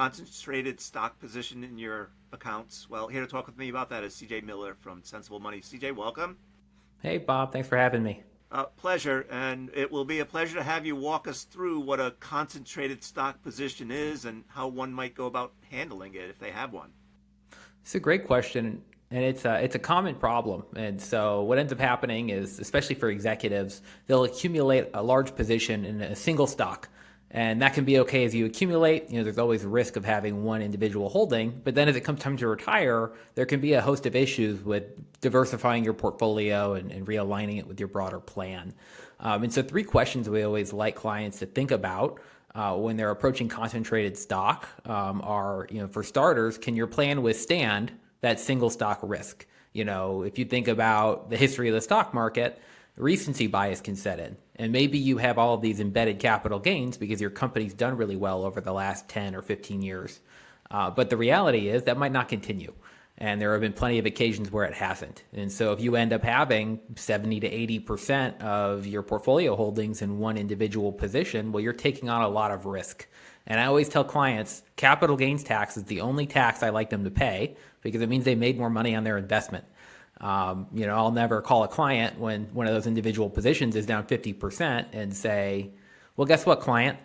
concentrated stock position in your accounts? Well, here to talk with me about that is CJ Miller from Sensible Money. CJ, welcome. Hey, Bob, thanks for having me. Pleasure, and it will be a pleasure to have you walk us through what a concentrated stock position is and how one might go about handling it if they have one. It's a great question, and it's a common problem. And so what ends up happening is, especially for executives, they'll accumulate a large position in a single stock. And that can be okay as you accumulate. There's always a risk of having one individual holding. But then as it comes time to retire, there can be a host of issues with diversifying your portfolio and realigning it with your broader plan. And so three questions we always like clients to think about when they're approaching concentrated stock are, for starters, can your plan withstand that single stock risk? If you think about the history of the stock market, recency bias can set in. And maybe you have all of these embedded capital gains because your company's done really well over the last 10 or 15 years. But the reality is that might not continue. And there have been plenty of occasions where it hasn't. And so if you end up having 70 to 80% of your portfolio holdings in one individual position, well, you're taking on a lot of risk. And I always tell clients, capital gains tax is the only tax I like them to pay because it means they made more money on their investment. I'll never call a client when one of those individual positions is down 50% and say, well, guess what, client?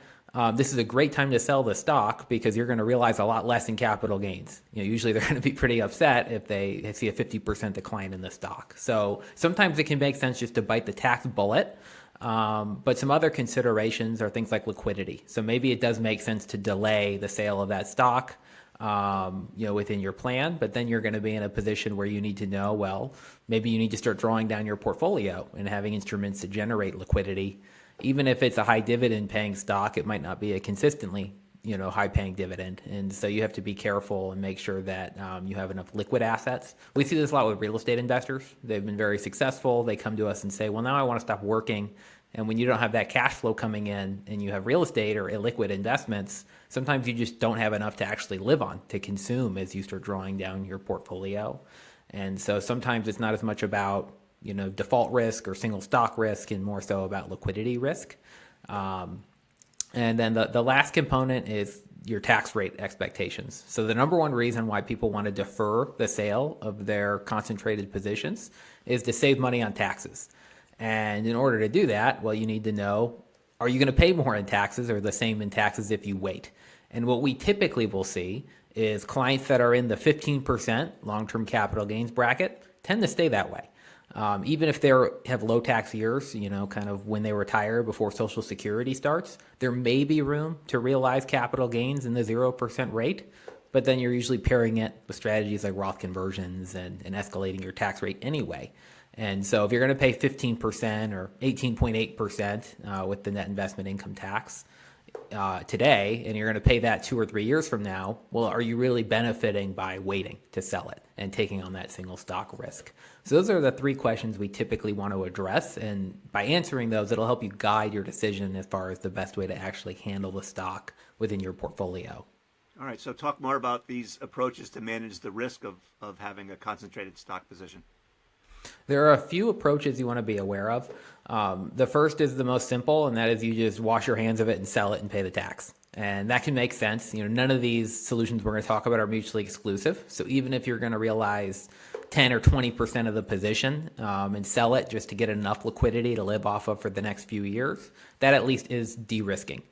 This is a great time to sell the stock because you're going to realize a lot less in capital gains. Usually they're going to be pretty upset if they see a 50% decline in the stock. So sometimes it can make sense just to bite the tax bullet. But some other considerations are things like liquidity. So maybe it does make sense to delay the sale of that stock within your plan, but then you're going to be in a position where you need to know, well, maybe you need to start drawing down your portfolio and having instruments to generate liquidity. Even if it's a high dividend paying stock, it might not be a consistently, high paying dividend. And so you have to be careful and make sure that you have enough liquid assets. We see this a lot with real estate investors. They've been very successful. They come to us and say, well, now I want to stop working. And when you don't have that cash flow coming in and you have real estate or illiquid investments, sometimes you just don't have enough to actually live on, to consume as you start drawing down your portfolio. And so sometimes it's not as much about, default risk or single stock risk and more so about liquidity risk. And then the last component is your tax rate expectations. So the number one reason why people want to defer the sale of their concentrated positions is to save money on taxes. And in order to do that, well, you need to know, are you going to pay more in taxes or the same in taxes if you wait? And what we typically will see is clients that are in the 15% long-term capital gains bracket tend to stay that way. Even if they have low tax years, kind of when they retire before Social Security starts, there may be room to realize capital gains in the 0% rate, but then you're usually pairing it with strategies like Roth conversions and escalating your tax rate anyway. And so if you're going to pay 15% or 18.8% with the net investment income tax today, and you're going to pay that 2 or 3 years from now, well, are you really benefiting by waiting to sell it and taking on that single stock risk? So those are the three questions we typically want to address. And by answering those, it'll help you guide your decision as far as the best way to actually handle the stock within your portfolio. All right, so talk more about these approaches to manage the risk of having a concentrated stock position. There are a few approaches you want to be aware of. The first is the most simple, and that is you just wash your hands of it and sell it and pay the tax. And that can make sense. None of these solutions we're going to talk about are mutually exclusive. So even if you're going to realize 10 or 20% of the position and sell it just to get enough liquidity to live off of for the next few years, that at least is de-risking.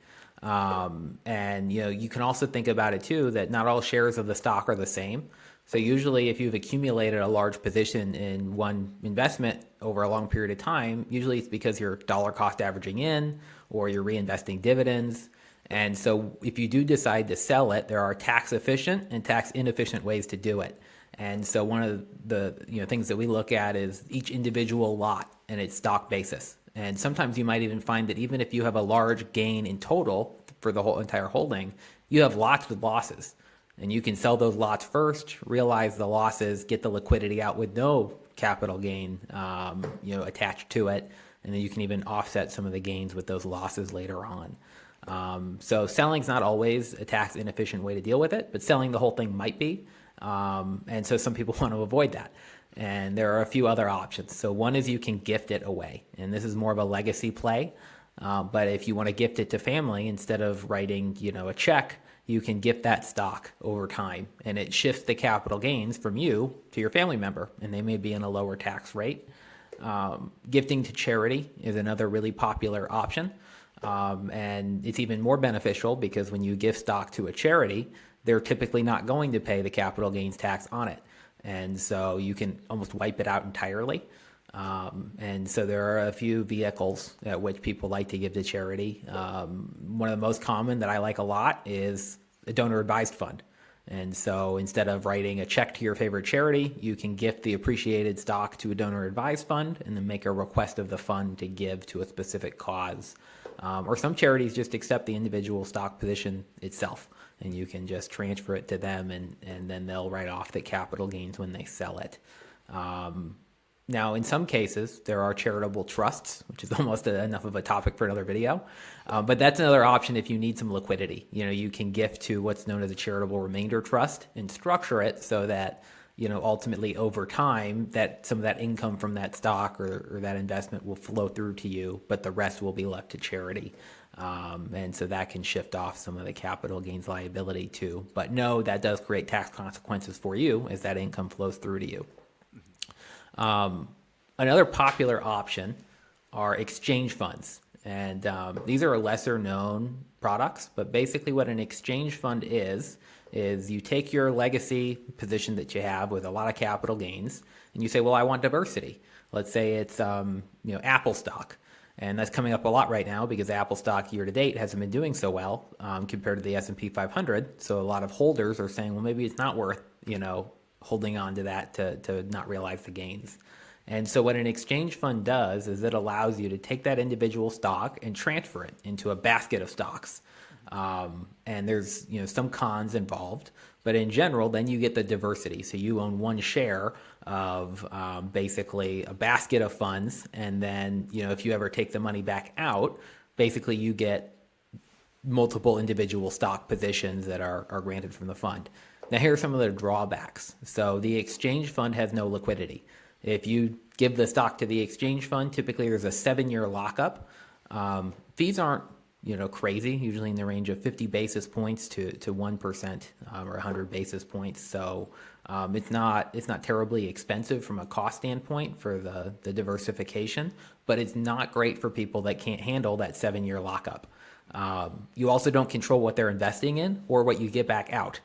And you can also think about it too, that not all shares of the stock are the same. So usually if you've accumulated a large position in one investment over a long period of time, usually it's because you're dollar cost averaging in or you're reinvesting dividends. And so if you do decide to sell it, there are tax efficient and tax inefficient ways to do it. And so one of the things that we look at is each individual lot and its stock basis. And sometimes you might even find that even if you have a large gain in total for the whole entire holding, you have lots with losses. And you can sell those lots first, realize the losses, get the liquidity out with no capital gain, attached to it, and then you can even offset some of the gains with those losses later on. So selling's not always a tax inefficient way to deal with it, but selling the whole thing might be. And so some people want to avoid that. And there are a few other options. So one is you can gift it away, and this is more of a legacy play. But if you want to gift it to family instead of writing, a check, you can gift that stock over time, and it shifts the capital gains from you to your family member, and they may be in a lower tax rate. Gifting to charity is another really popular option. And it's even more beneficial because when you gift stock to a charity, they're typically not going to pay the capital gains tax on it. And so you can almost wipe it out entirely. And so there are a few vehicles at which people like to give to charity. One of the most common that I like a lot is a donor advised fund. And so instead of writing a check to your favorite charity, you can gift the appreciated stock to a donor advised fund and then make a request of the fund to give to a specific cause. Or some charities just accept the individual stock position itself, and you can just transfer it to them, and then they'll write off the capital gains when they sell it. Now, in some cases, there are charitable trusts, which is almost enough of a topic for another video. But that's another option if you need some liquidity. You can gift to what's known as a charitable remainder trust and structure it so that, ultimately over time, that some of that income from that stock or that investment will flow through to you, but the rest will be left to charity. And so that can shift off some of the capital gains liability too. But no, that does create tax consequences for you as that income flows through to you. Another popular option are exchange funds. And these are lesser known products, but basically what an exchange fund is you take your legacy position that you have with a lot of capital gains and you say, well, I want diversity. Let's say it's Apple stock. And that's coming up a lot right now because Apple stock year to date hasn't been doing so well compared to the S&P 500. So a lot of holders are saying, well, maybe it's not worth, holding on to that to not realize the gains. And so what an exchange fund does is it allows you to take that individual stock and transfer it into a basket of stocks. And there's some cons involved, but in general, then you get the diversity. So you own one share of basically a basket of funds, and then if you ever take the money back out, basically you get multiple individual stock positions that are granted from the fund. Now here are some of the drawbacks. So the exchange fund has no liquidity. If you give the stock to the exchange fund, typically there's a 7-year lockup. Fees aren't crazy, usually in the range of 50 basis points to 1% or 100 basis points. So it's not terribly expensive from a cost standpoint for the diversification, but it's not great for people that can't handle that 7-year lockup. You also don't control what they're investing in or what you get back out.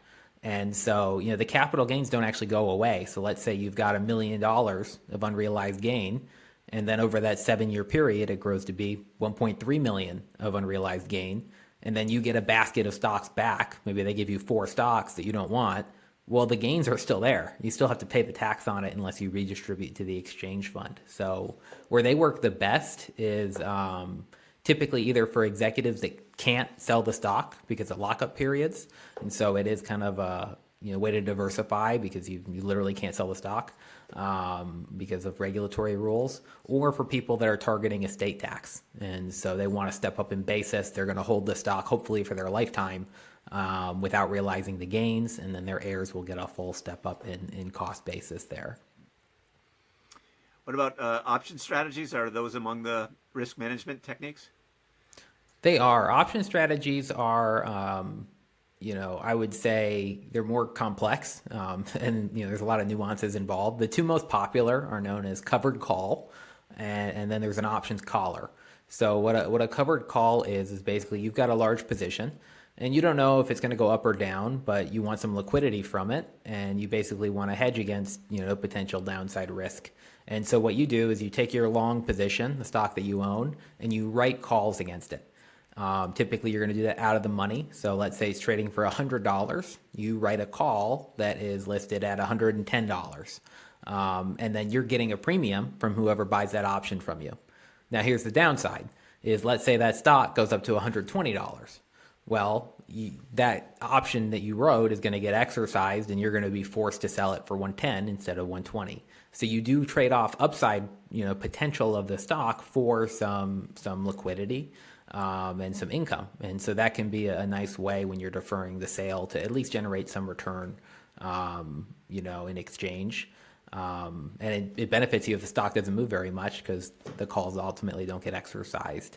And so, the capital gains don't actually go away. So let's say you've got $1 million of unrealized gain, and then over that 7-year period, it grows to be 1.3 million of unrealized gain. And then you get a basket of stocks back. Maybe they give you 4 stocks that you don't want. Well, the gains are still there. You still have to pay the tax on it unless you redistribute to the exchange fund. So where they work the best is typically either for executives that can't sell the stock because of lockup periods. And so it is kind of a way to diversify because you literally can't sell the stock because of regulatory rules, or for people that are targeting estate tax. And so they want to step up in basis. They're going to hold the stock hopefully for their lifetime without realizing the gains, and then their heirs will get a full step up in cost basis there. What about option strategies? Are those among the risk management techniques? They are. Option strategies are, I would say they're more complex, and there's a lot of nuances involved. The two most popular are known as covered call, and then there's an options collar. So what a covered call is basically you've got a large position, and you don't know if it's going to go up or down, but you want some liquidity from it, and you basically want to hedge against potential downside risk. And so what you do is you take your long position, the stock that you own, and you write calls against it. Typically, you're going to do that out of the money. So let's say it's trading for $100. You write a call that is listed at $110. And then you're getting a premium from whoever buys that option from you. Now, here's the downside is let's say that stock goes up to $120. Well, that option that you wrote is going to get exercised and you're going to be forced to sell it for 110 instead of 120. So you do trade off upside, potential of the stock for some liquidity and some income. And so that can be a nice way when you're deferring the sale to at least generate some return, in exchange. And it benefits you if the stock doesn't move very much because the calls ultimately don't get exercised.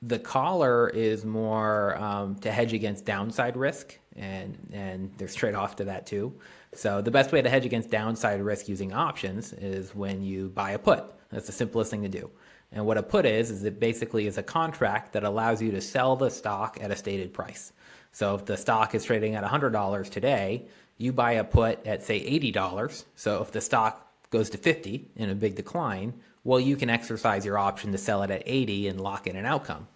The collar is more to hedge against downside risk, and there's trade-off to that too. So the best way to hedge against downside risk using options is when you buy a put. That's the simplest thing to do. And what a put is it basically is a contract that allows you to sell the stock at a stated price. So if the stock is trading at $100 today, you buy a put at say $80. So if the stock goes to 50 in a big decline, well, you can exercise your option to sell it at 80 and lock in an outcome.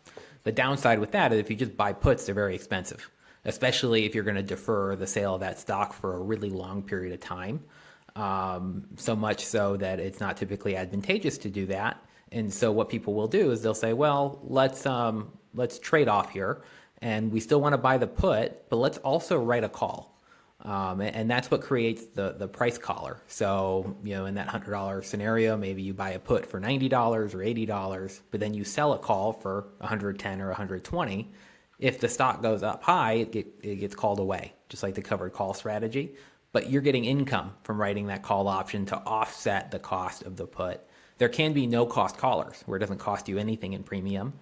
The downside with that is if you just buy puts, they're very expensive, especially if you're going to defer the sale of that stock for a really long period of time. So much so that it's not typically advantageous to do that. And so what people will do is they'll say, well, let's trade off here, and we still want to buy the put, but let's also write a call. And that's what creates the price collar. So, in that $100 scenario, maybe you buy a put for $90 or $80, but then you sell a call for $110 or $120. If the stock goes up high, it gets called away, just like the covered call strategy. But you're getting income from writing that call option to offset the cost of the put. There can be no cost collars where it doesn't cost you anything in premium.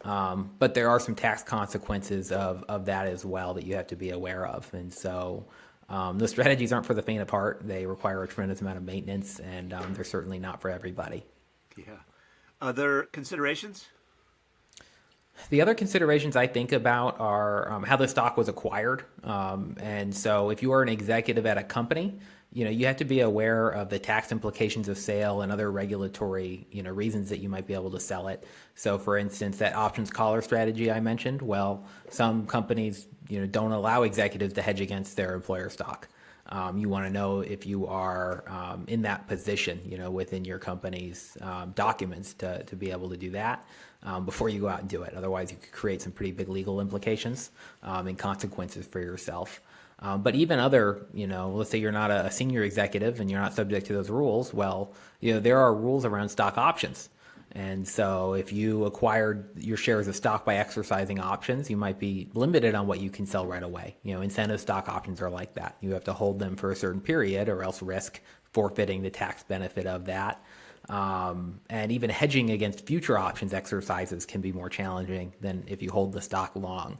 But there are some tax consequences of that as well that you have to be aware of. And so the strategies aren't for the faint of heart. They require a tremendous amount of maintenance, and they're certainly not for everybody. Yeah. Other considerations? The other considerations I think about are how the stock was acquired. And so if you are an executive at a company, you have to be aware of the tax implications of sale and other regulatory, reasons that you might be able to sell it. So for instance, that options collar strategy I mentioned, well, some companies, don't allow executives to hedge against their employer stock. You want to know if you are in that position, within your company's documents to be able to do that before you go out and do it. Otherwise, you could create some pretty big legal implications and consequences for yourself. But even other, let's say you're not a senior executive and you're not subject to those rules. Well, there are rules around stock options. And so if you acquired your shares of stock by exercising options, you might be limited on what you can sell right away. Incentive stock options are like that. You have to hold them for a certain period or else risk forfeiting the tax benefit of that. And even hedging against future options exercises can be more challenging than if you hold the stock long.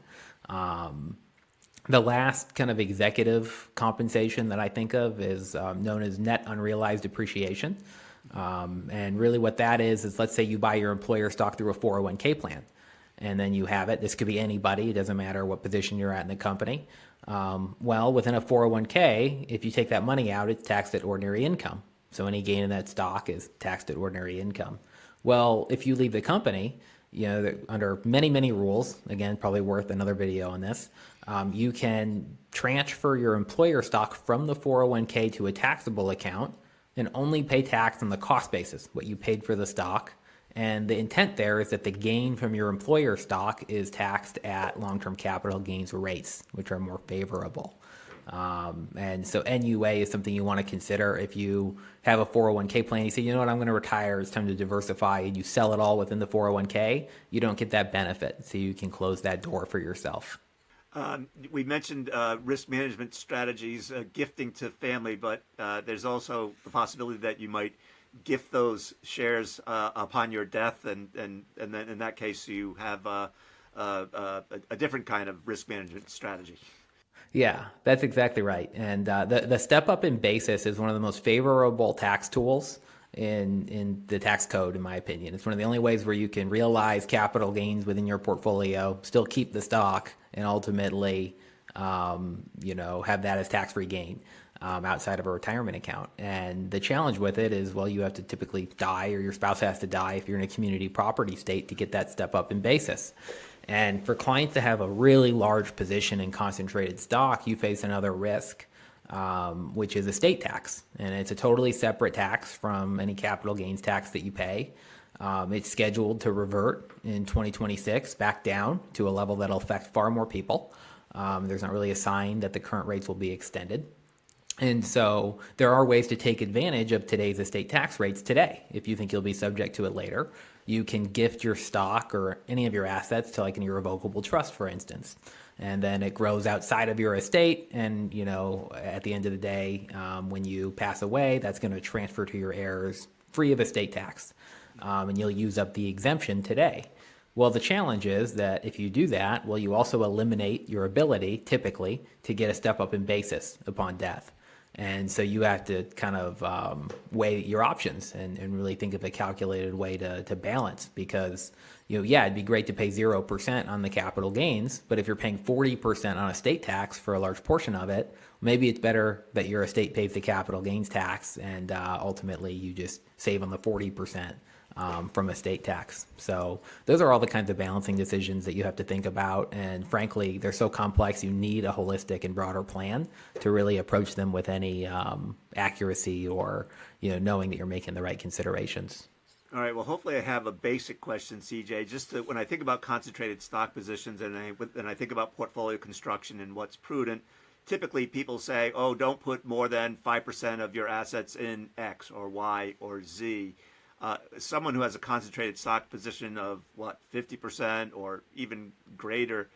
The last kind of executive compensation that I think of is known as net unrealized appreciation. And really what that is let's say you buy your employer stock through a 401k plan, and then you have it. This could be anybody. It doesn't matter what position you're at in the company. Well, within a 401k, if you take that money out, it's taxed at ordinary income. So any gain in that stock is taxed at ordinary income. Well, if you leave the company, under many, many rules, again, probably worth another video on this, you can transfer your employer stock from the 401k to a taxable account and only pay tax on the cost basis, what you paid for the stock. And the intent there is that the gain from your employer stock is taxed at long-term capital gains rates, which are more favorable. And so NUA is something you want to consider if you have a 401k plan. You say, I'm going to retire. It's time to diversify, and you sell it all within the 401k. You don't get that benefit, so you can close that door for yourself. We mentioned risk management strategies, gifting to family, but there's also the possibility that you might gift those shares upon your death, and then in that case you have a different kind of risk management strategy. Yeah, that's exactly right. And the step up in basis is one of the most favorable tax tools in the tax code, in my opinion. It's one of the only ways where you can realize capital gains within your portfolio, still keep the stock, and ultimately, have that as tax-free gain outside of a retirement account. And the challenge with it is, well, you have to typically die, or your spouse has to die if you're in a community property state to get that step up in basis. And for clients to have a really large position in concentrated stock, you face another risk, which is estate tax. And it's a totally separate tax from any capital gains tax that you pay. It's scheduled to revert in 2026 back down to a level that'll affect far more people. There's not really a sign that the current rates will be extended. And so there are ways to take advantage of today's estate tax rates today. If you think you'll be subject to it later, you can gift your stock or any of your assets to like an irrevocable trust, for instance. And then it grows outside of your estate. And, at the end of the day, when you pass away, that's going to transfer to your heirs free of estate tax. And you'll use up the exemption today. Well, the challenge is that if you do that, well, you also eliminate your ability, typically, to get a step up in basis upon death. And so you have to kind of weigh your options and really think of a calculated way to balance because, yeah, it'd be great to pay 0% on the capital gains, but if you're paying 40% on estate tax for a large portion of it, maybe it's better that your estate pays the capital gains tax and ultimately you just save on the 40% from estate tax. So those are all the kinds of balancing decisions that you have to think about. And frankly, they're so complex, you need a holistic and broader plan to really approach them with any accuracy or knowing that you're making the right considerations. All right. Well, hopefully I have a basic question, CJ. Just when I think about concentrated stock positions and I think about portfolio construction and what's prudent, typically people say, oh, don't put more than 5% of your assets in X or Y or Z. Someone who has a concentrated stock position of 50% or even greater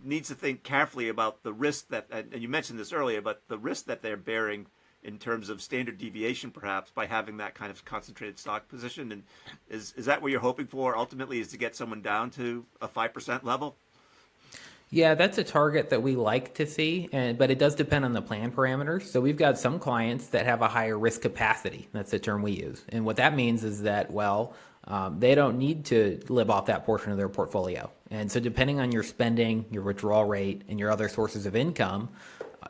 needs to think carefully about the risk that, and you mentioned this earlier, but the risk that they're bearing in terms of standard deviation, perhaps, by having that kind of concentrated stock position. And is that what you're hoping for ultimately, is to get someone down to a 5% level? Yeah, that's a target that we like to see, but it does depend on the plan parameters. So we've got some clients that have a higher risk capacity. That's the term we use. And what that means is that, they don't need to live off that portion of their portfolio. And so depending on your spending, your withdrawal rate, and your other sources of income,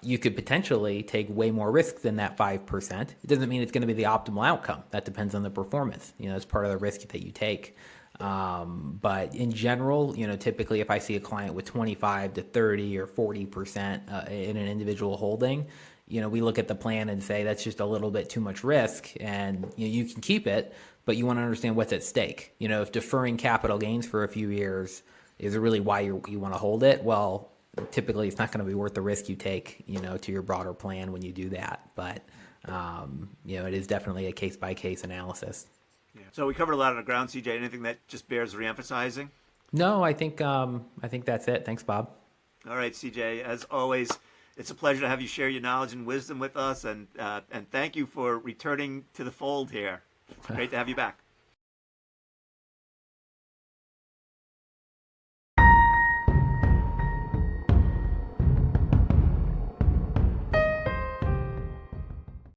you could potentially take way more risk than that 5%. It doesn't mean it's going to be the optimal outcome. That depends on the performance. It's part of the risk that you take. But in general, typically if I see a client with 25 to 30 or 40% in an individual holding, we look at the plan and say that's just a little bit too much risk, and you can keep it, but you want to understand what's at stake. If deferring capital gains for a few years is really why you want to hold it, well, typically it's not going to be worth the risk you take, to your broader plan when you do that. But it is definitely a case by case analysis. Yeah. So we covered a lot of ground, CJ. Anything that just bears reemphasizing? No, I think that's it. Thanks, Bob. All right, CJ. As always, it's a pleasure to have you share your knowledge and wisdom with us, and thank you for returning to the fold here. Great to have you back.